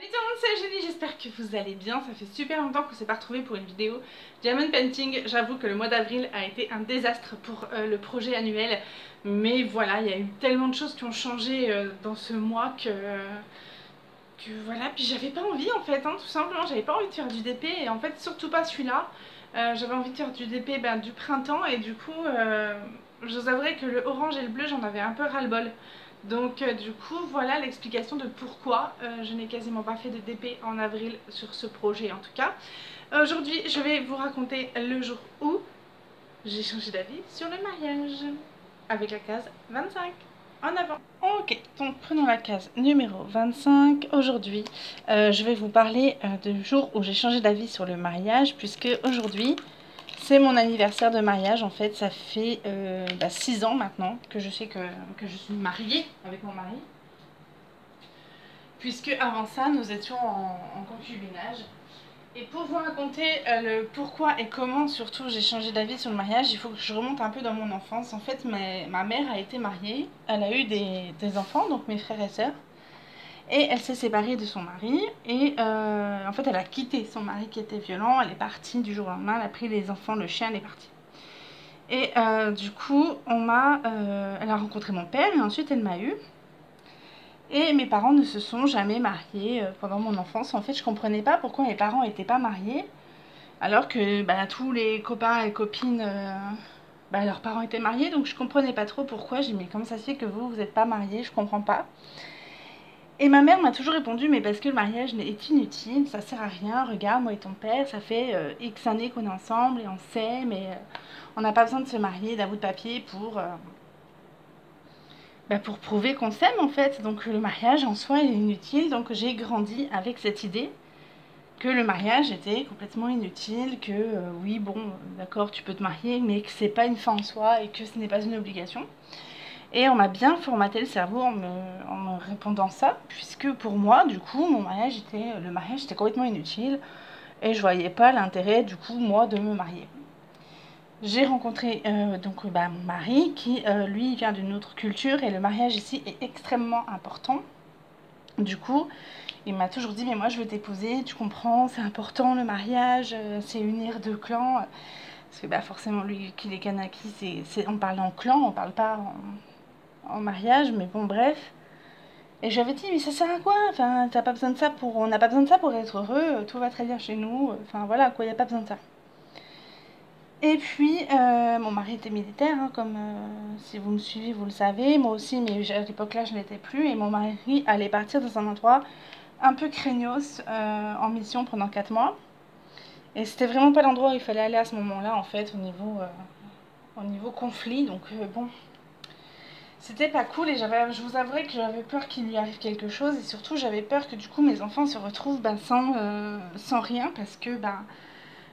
Salut tout le monde, c'est Julie, j'espère que vous allez bien. Ça fait super longtemps qu'on s'est pas retrouvés pour une vidéo Diamond Painting. J'avoue que le mois d'avril a été un désastre pour le projet annuel. Mais voilà, il y a eu tellement de choses qui ont changé dans ce mois que voilà. Puis j'avais pas envie en fait, hein, tout simplement. J'avais pas envie de faire du DP et en fait surtout pas celui-là. J'avais envie de faire du DP du printemps et du coup je vous avouerai que le orange et le bleu j'en avais un peu ras-le-bol. Donc du coup voilà l'explication de pourquoi je n'ai quasiment pas fait de DP en avril sur ce projet en tout cas. Aujourd'hui je vais vous raconter le jour où j'ai changé d'avis sur le mariage avec la case 25 en avant. Ok, donc prenons la case numéro 25. Aujourd'hui je vais vous parler du jour où j'ai changé d'avis sur le mariage, puisque aujourd'hui c'est mon anniversaire de mariage. En fait ça fait 6 ans maintenant que je sais que je suis mariée avec mon mari, puisque avant ça nous étions en concubinage. Et pour vous raconter le pourquoi et comment surtout j'ai changé d'avis sur le mariage, il faut que je remonte un peu dans mon enfance. En fait ma mère a été mariée, elle a eu des enfants, donc mes frères et sœurs. Et elle s'est séparée de son mari et en fait elle a quitté son mari qui était violent. Elle est partie du jour au lendemain, elle a pris les enfants, le chien, elle est partie. Et du coup elle a rencontré mon père et ensuite elle m'a eu. Et mes parents ne se sont jamais mariés pendant mon enfance. En fait je comprenais pas pourquoi mes parents n'étaient pas mariés, alors que tous les copains et copines, leurs parents étaient mariés. Donc je comprenais pas trop pourquoi. J'ai dit mais comment ça se fait que vous n'êtes pas mariés, je comprends pas. Et ma mère m'a toujours répondu mais parce que le mariage est inutile, ça sert à rien, regarde moi et ton père, ça fait X années qu'on est ensemble et on sait, mais on n'a pas besoin de se marier d'un bout de papier pour prouver qu'on s'aime en fait. Donc le mariage en soi est inutile. Donc j'ai grandi avec cette idée que le mariage était complètement inutile, que oui bon d'accord tu peux te marier mais que c'est pas une fin en soi et que ce n'est pas une obligation. Et on m'a bien formaté le cerveau en me répondant ça, puisque pour moi du coup le mariage était complètement inutile et je voyais pas l'intérêt du coup moi de me marier. J'ai rencontré mon mari qui lui vient d'une autre culture et le mariage ici est extrêmement important. Du coup il m'a toujours dit mais moi je veux t'épouser, tu comprends, c'est important le mariage, c'est unir deux clans. Parce que forcément lui qui est Kanaki, on parle en clan, on parle pas en mariage, mais bon bref. Et j'avais dit mais ça sert à quoi, enfin t'as pas besoin de ça on n'a pas besoin de ça pour être heureux, tout va très bien chez nous, enfin voilà quoi, il n'y a pas besoin de ça. Et puis mon mari était militaire, hein, comme si vous me suivez vous le savez, moi aussi, mais à l'époque là je ne l'étais plus, et mon mari allait partir dans un endroit un peu craignos en mission pendant 4 mois. Et c'était vraiment pas l'endroit où il fallait aller à ce moment-là en fait au niveau conflit, donc bon. C'était pas cool et je vous avouerai que j'avais peur qu'il lui arrive quelque chose et surtout j'avais peur que du coup mes enfants se retrouvent sans rien, parce que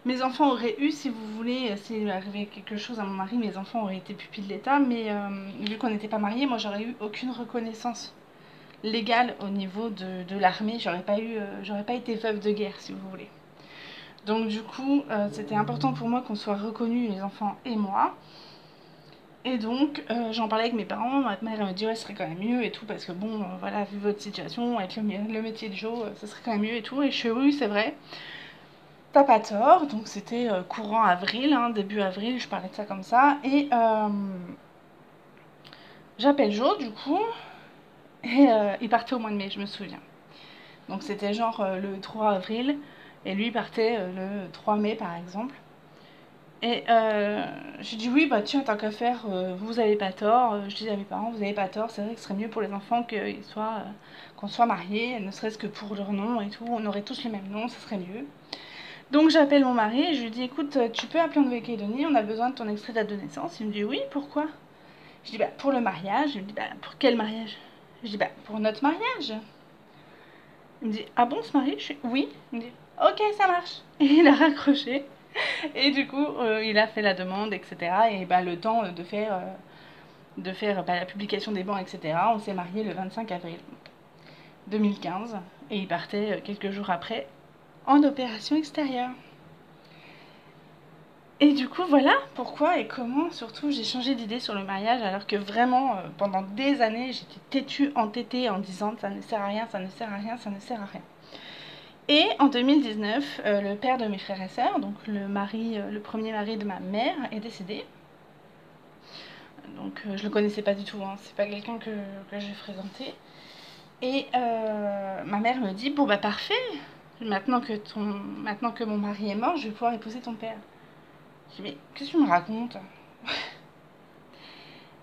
mes enfants auraient eu, si vous voulez, s'il lui arrivait quelque chose à mon mari, mes enfants auraient été pupilles de l'État, mais vu qu'on n'était pas mariés, moi j'aurais eu aucune reconnaissance légale au niveau de l'armée, j'aurais pas été veuve de guerre si vous voulez. Donc du coup c'était important pour moi qu'on soit reconnus, les enfants et moi. Et donc j'en parlais avec mes parents, ma mère me dit ouais ce serait quand même mieux et tout, parce que bon voilà, vu votre situation avec le métier de Joe, ce serait quand même mieux et tout. Et je suis oui c'est vrai, t'as pas tort. Donc c'était courant avril, hein, début avril, je parlais de ça comme ça. Et j'appelle Joe du coup, et il partait au mois de mai, je me souviens. Donc c'était genre le 3 avril, et lui partait le 3 mai par exemple. Et j'ai dit oui bah tiens tant qu'à faire, vous avez pas tort. Je dis à mes parents vous avez pas tort, c'est vrai que ce serait mieux pour les enfants qu'on soit mariés, ne serait-ce que pour leur nom et tout, on aurait tous les mêmes noms, ce serait mieux. Donc j'appelle mon mari et je lui dis écoute tu peux appeler en Nouvelle-Calédonie, on a besoin de ton extrait de date de naissance. Il me dit oui pourquoi. Je dis pour le mariage. Il me dit pour quel mariage. Je dis pour notre mariage. Il me dit ah bon, ce mariage. Je dis oui. Il me dit ok ça marche. Et il a raccroché. Et du coup il a fait la demande etc. Et le temps de faire la publication des bancs etc. On s'est mariés le 25 avril 2015 et il partait quelques jours après en opération extérieure. Et du coup, voilà pourquoi et comment, surtout, j'ai changé d'idée sur le mariage, alors que vraiment, pendant des années, j'étais têtue, entêtée, en disant ça ne sert à rien, ça ne sert à rien, ça ne sert à rien. Et en 2019, le père de mes frères et sœurs, donc le premier mari de ma mère, est décédé. Donc je le connaissais pas du tout, hein. C'est pas quelqu'un que j'ai fréquenté. Et ma mère me dit, bon bah parfait, maintenant que mon mari est mort, je vais pouvoir épouser ton père. Je dis, mais qu'est-ce que tu me racontes?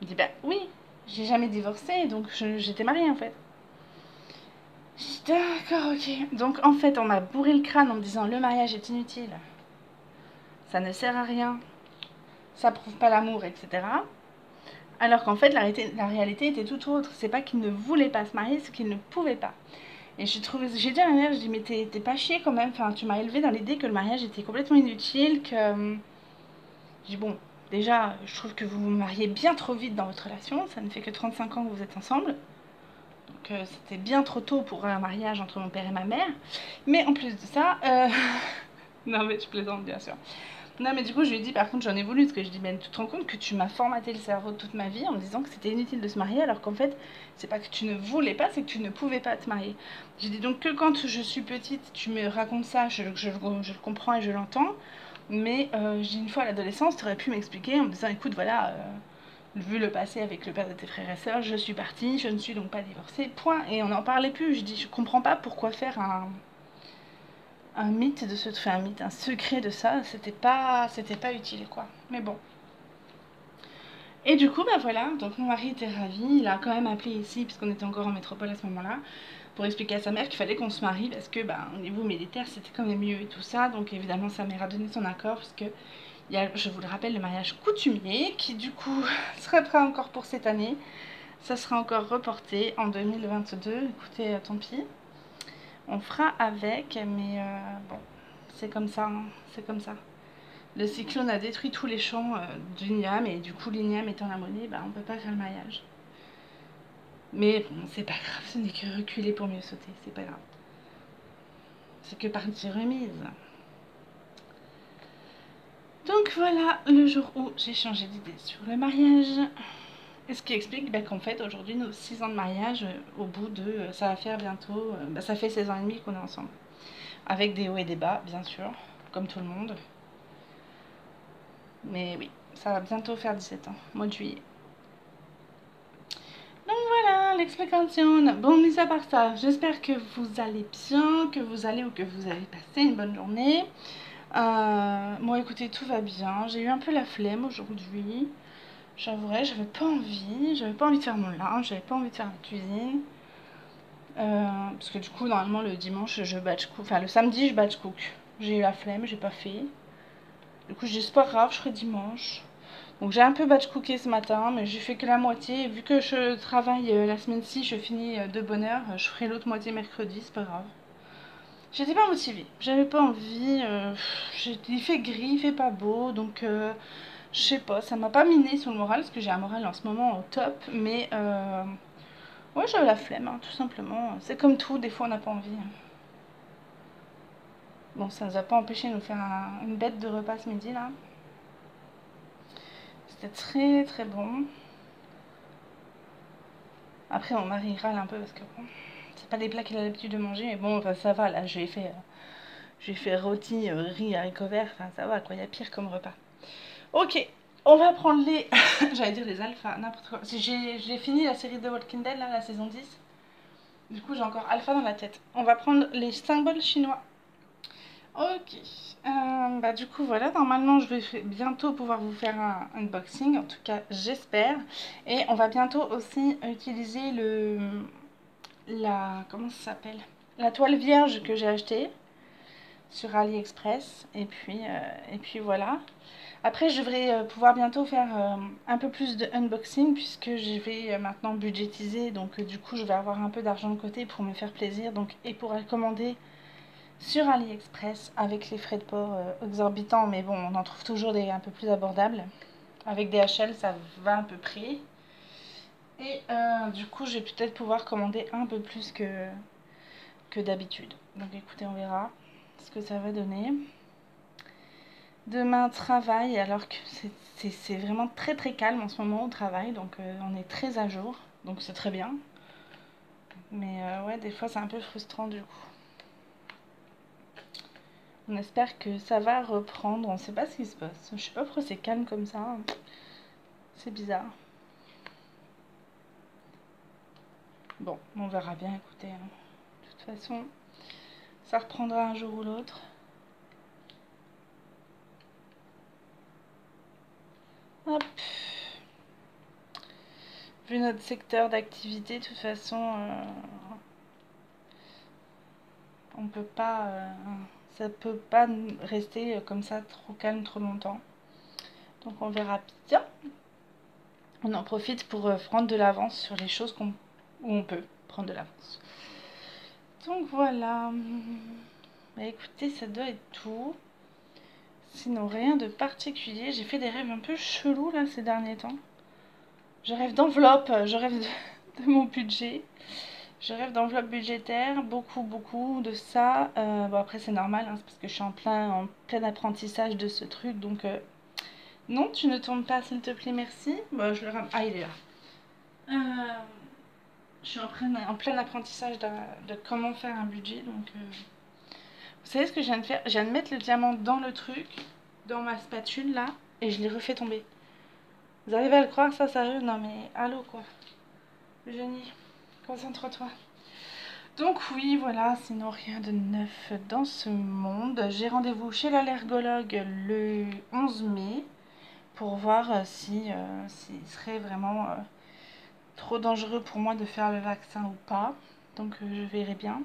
Il me dit, bah oui, j'ai jamais divorcé, donc j'étais mariée en fait. Je dis, d'accord, ok. Donc en fait, on m'a bourré le crâne en me disant, le mariage est inutile, ça ne sert à rien, ça prouve pas l'amour, etc. Alors qu'en fait, la réalité était tout autre. C'est pas qu'il ne voulait pas se marier, c'est qu'il ne pouvait pas. Et j'ai dit à ma mère, je dis, mais t'es pas chier quand même. Enfin, tu m'as élevé dans l'idée que le mariage était complètement inutile, que. Je dis, bon, déjà, je trouve que vous vous mariez bien trop vite dans votre relation. Ça ne fait que 35 ans que vous êtes ensemble. Donc, c'était bien trop tôt pour un mariage entre mon père et ma mère. Mais en plus de ça. Non, mais tu plaisantes, bien sûr. Non, mais du coup, je lui ai dit, par contre, j'en ai voulu, parce que je dis, ben, tu te rends compte que tu m'as formaté le cerveau toute ma vie en me disant que c'était inutile de se marier, alors qu'en fait, c'est pas que tu ne voulais pas, c'est que tu ne pouvais pas te marier. J'ai dit donc que quand je suis petite, tu me racontes ça, je le comprends et je l'entends, mais j'ai une fois à l'adolescence, tu aurais pu m'expliquer en me disant, écoute, voilà, vu le passé avec le père de tes frères et sœurs, je suis partie, je ne suis donc pas divorcée, point. Et on n'en parlait plus. Je dis, je comprends pas pourquoi faire un mythe de ce, enfin un mythe, un secret de ça, c'était pas utile quoi. Mais bon. Et du coup, bah voilà, donc mon mari était ravi, il a quand même appelé ici, puisqu'on était encore en métropole à ce moment-là, pour expliquer à sa mère qu'il fallait qu'on se marie, parce que bah, au niveau militaire, c'était quand même mieux et tout ça, donc évidemment sa mère a donné son accord, puisque il y a, je vous le rappelle, le mariage coutumier, qui du coup sera prêt encore pour cette année, ça sera encore reporté en 2022, écoutez, tant pis. On fera avec, mais bon, c'est comme ça, hein, c'est comme ça. Le cyclone a détruit tous les champs du Niam, et du coup, l'Ignam étant la monnaie, bah, on peut pas faire le mariage. Mais bon, c'est pas grave, ce n'est que reculer pour mieux sauter, c'est pas grave. C'est que partie remise. Donc voilà le jour où j'ai changé d'idée sur le mariage. Et ce qui explique bah, qu'en fait, aujourd'hui, nos 6 ans de mariage, au bout de. Ça va faire bientôt. Bah, ça fait 16 ans et demi qu'on est ensemble. Avec des hauts et des bas, bien sûr, comme tout le monde. Mais oui, ça va bientôt faire 17 ans, mois de juillet. Donc voilà l'explication. Bon, mis à part ça, j'espère que vous allez bien, que vous allez ou que vous avez passé une bonne journée. Bon, écoutez, tout va bien. J'ai eu un peu la flemme aujourd'hui. J'avouerai, j'avais pas envie de faire mon linge, j'avais pas envie de faire la cuisine. Parce que du coup, normalement, le dimanche, je batch cook. Enfin, le samedi, je batch cook. J'ai eu la flemme, j'ai pas fait. Du coup, je dis, c'est pas grave, je ferai dimanche. Donc, j'ai un peu batch cooké ce matin, mais j'ai fait que la moitié. Et vu que je travaille la semaine-ci, je finis de bonne heure. Je ferai l'autre moitié mercredi, c'est pas grave. J'étais pas motivée, j'avais pas envie. Il fait gris, il fait pas beau, donc je sais pas, ça m'a pas miné sur le moral, parce que j'ai un moral en ce moment au top, mais ouais, j'avais la flemme, hein, tout simplement. C'est comme tout, des fois on n'a pas envie. Bon, ça nous a pas empêché de nous faire une bête de repas ce midi là. C'était très très bon. Après, mon mari râle un peu parce que bon, c'est pas des plats qu'il a l'habitude de manger, mais bon, enfin, ça va, là, j'ai fait rôti, riz, haricots verts, enfin ça va quoi, il y a pire comme repas. Ok, on va prendre les. J'allais dire les alphas, n'importe quoi. J'ai fini la série de Walking Dead, là, la saison 10. Du coup, j'ai encore alpha dans la tête. On va prendre les symboles chinois. Ok. Bah, du coup, voilà. Normalement, je vais bientôt pouvoir vous faire un unboxing. En tout cas, j'espère. Et on va bientôt aussi utiliser comment ça s'appelle? La toile vierge que j'ai achetée sur AliExpress. Et puis voilà. Après, je devrais pouvoir bientôt faire un peu plus de unboxing puisque je vais maintenant budgétiser. Donc, du coup, je vais avoir un peu d'argent de côté pour me faire plaisir. Donc, et pour commander sur AliExpress avec les frais de port exorbitants. Mais bon, on en trouve toujours des un peu plus abordables. Avec DHL, ça va à peu près. Et du coup, je vais peut-être pouvoir commander un peu plus que d'habitude. Donc, écoutez, on verra ce que ça va donner. Demain, travail, alors que c'est vraiment très très calme en ce moment au travail, donc on est très à jour, donc c'est très bien. Mais ouais, des fois c'est un peu frustrant du coup. On espère que ça va reprendre, on sait pas ce qui se passe. Je sais pas pourquoi c'est calme comme ça, c'est bizarre. Bon, on verra bien, écoutez, hein. De toute façon, ça reprendra un jour ou l'autre. Hop. Vu notre secteur d'activité, de toute façon, on peut pas, ça peut pas rester comme ça trop calme trop longtemps. Donc on verra bien. On en profite pour prendre de l'avance sur les choses où on peut prendre de l'avance. Donc voilà. Bah écoutez, ça doit être tout. Sinon, rien de particulier. J'ai fait des rêves un peu chelous là ces derniers temps. Je rêve d'enveloppe, je rêve de mon budget. Je rêve d'enveloppe budgétaire, beaucoup de ça. Bon après c'est normal, hein, c'est parce que je suis en plein apprentissage de ce truc. Donc non, tu ne tournes pas s'il te plaît, merci. Bon, je le ram... Ah, il est là. Je suis en plein apprentissage de comment faire un budget. Donc vous savez ce que je viens de faire? Je viens de mettre le diamant dans le truc, dans ma spatule là, et je l'ai refait tomber. Vous arrivez à le croire ça, sérieux? Non mais allô quoi. Génie, concentre-toi. Donc oui, voilà, sinon rien de neuf dans ce monde. J'ai rendez-vous chez l'allergologue le 11 mai pour voir s'il serait vraiment trop dangereux pour moi de faire le vaccin ou pas. Donc je verrai bien.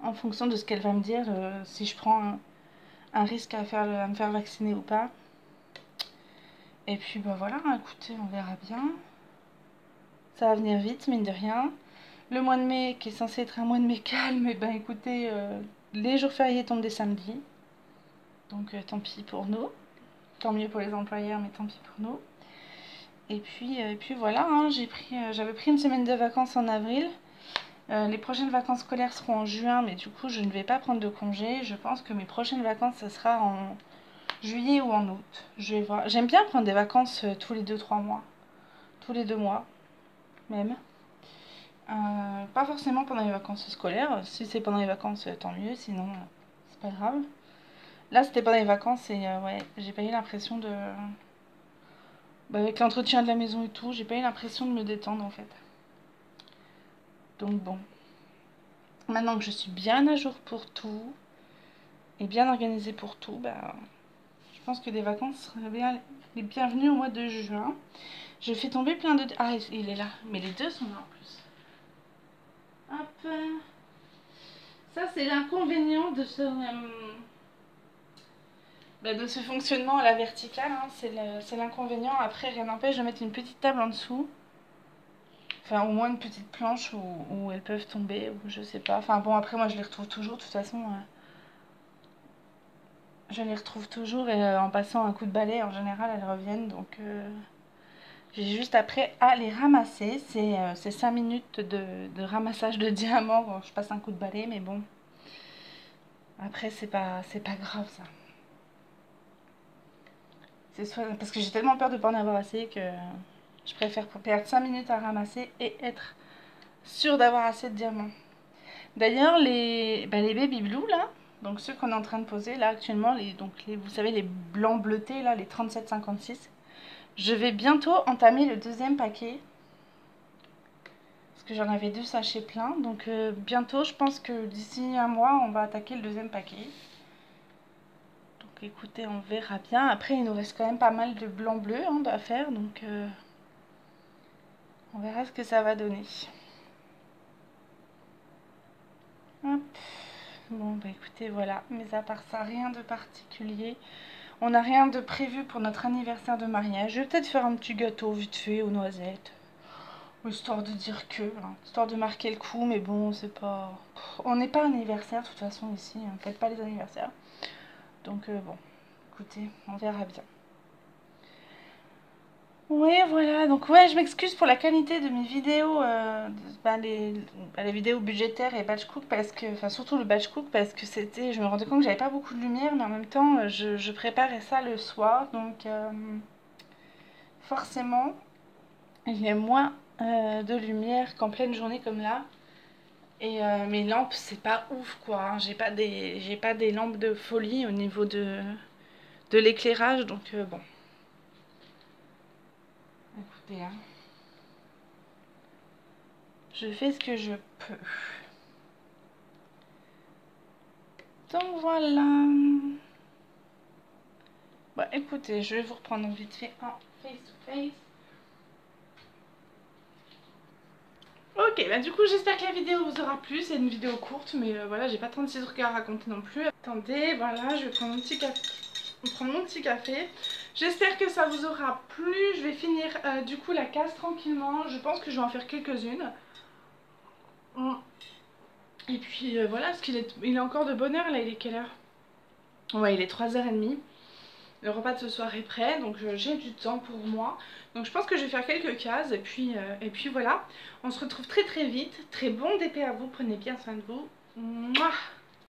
En fonction de ce qu'elle va me dire, si je prends un risque à me faire vacciner ou pas. Et puis bah voilà, écoutez, on verra bien. Ça va venir vite, mine de rien. Le mois de mai, qui est censé être un mois de mai calme, et ben écoutez, les jours fériés tombent des samedis. Donc tant pis pour nous. Tant mieux pour les employeurs, mais tant pis pour nous. Et puis voilà, hein, j'avais pris une semaine de vacances en avril. Les prochaines vacances scolaires seront en juin, mais du coup je ne vais pas prendre de congé. Je pense que mes prochaines vacances, ça sera en juillet ou en août. Je vais voir. J'aime bien prendre des vacances tous les 2-3 mois. Tous les 2 mois, même. Pas forcément pendant les vacances scolaires. Si c'est pendant les vacances, tant mieux. Sinon, c'est pas grave. Là, c'était pendant les vacances et ouais, j'ai pas eu l'impression de... Bah, avec l'entretien de la maison et tout, j'ai pas eu l'impression de me détendre en fait. Donc bon. Maintenant que je suis bien à jour pour tout et bien organisée pour tout, bah, je pense que des vacances seraient bien les bienvenues au mois de juin. Je fais tomber plein de... Ah, il est là. Mais les deux sont là en plus. Hop. Ça, c'est l'inconvénient de ce fonctionnement à la verticale. Hein. C'est l'inconvénient. Après, rien n'empêche de mettre une petite table en dessous. Enfin, au moins une petite planche où elles peuvent tomber, ou je sais pas. Enfin bon, après, moi, je les retrouve toujours. De toute façon, je les retrouve toujours. Et en passant un coup de balai, en général, elles reviennent. Donc, j'ai juste après à les ramasser. C'est 5 minutes de ramassage de diamants. Bon, je passe un coup de balai, mais bon. Après, c'est pas grave, ça. Parce que j'ai tellement peur de pas en avoir assez que je préfère perdre 5 minutes à ramasser et être sûre d'avoir assez de diamants. D'ailleurs, les baby blue là, donc ceux qu'on est en train de poser là actuellement, vous savez les blancs bleutés là, les 37,56, je vais bientôt entamer le deuxième paquet. Parce que j'en avais 2 sachets pleins. Donc bientôt, je pense que d'ici un mois, on va attaquer le deuxième paquet. Donc écoutez, on verra bien. Après, il nous reste quand même pas mal de blanc-bleu hein, à faire. Donc on verra ce que ça va donner. Hop. Bon, bah écoutez, voilà. Mais à part ça, rien de particulier. On n'a rien de prévu pour notre anniversaire de mariage. Je vais peut-être faire un petit gâteau vite fait aux noisettes. Histoire de dire que, hein, histoire de marquer le coup. Mais bon, c'est pas... On n'est pas anniversaire de toute façon ici. On ne fête pas les anniversaires. Donc bon, écoutez, on verra bien. Oui, voilà, donc ouais, je m'excuse pour la qualité de mes vidéos, les vidéos budgétaires et batch cook parce que, enfin surtout le batch cook parce que c'était, je me rendais compte que j'avais pas beaucoup de lumière, mais en même temps, je préparais ça le soir, donc forcément, il y a moins de lumière qu'en pleine journée comme là. Et mes lampes, c'est pas ouf quoi, hein. J'ai pas des lampes de folie au niveau de l'éclairage, donc bon, écoutez, hein, je fais ce que je peux. Donc voilà. Bah écoutez, je vais vous reprendre vite fait en face to face. Ok, bah du coup j'espère que la vidéo vous aura plu, c'est une vidéo courte mais voilà, j'ai pas 36 trucs à raconter non plus. Attendez, voilà, je vais prendre mon petit café. Prendre mon petit café. J'espère que ça vous aura plu, je vais finir du coup la case tranquillement, je pense que je vais en faire quelques-unes. Et puis voilà, parce il est encore de bonne heure là, il est quelle heure? Ouais, il est 3h30. Le repas de ce soir est prêt, donc j'ai du temps pour moi. Donc je pense que je vais faire quelques cases et puis voilà. On se retrouve très très vite. Très bon DP à vous, prenez bien soin de vous. Mouah.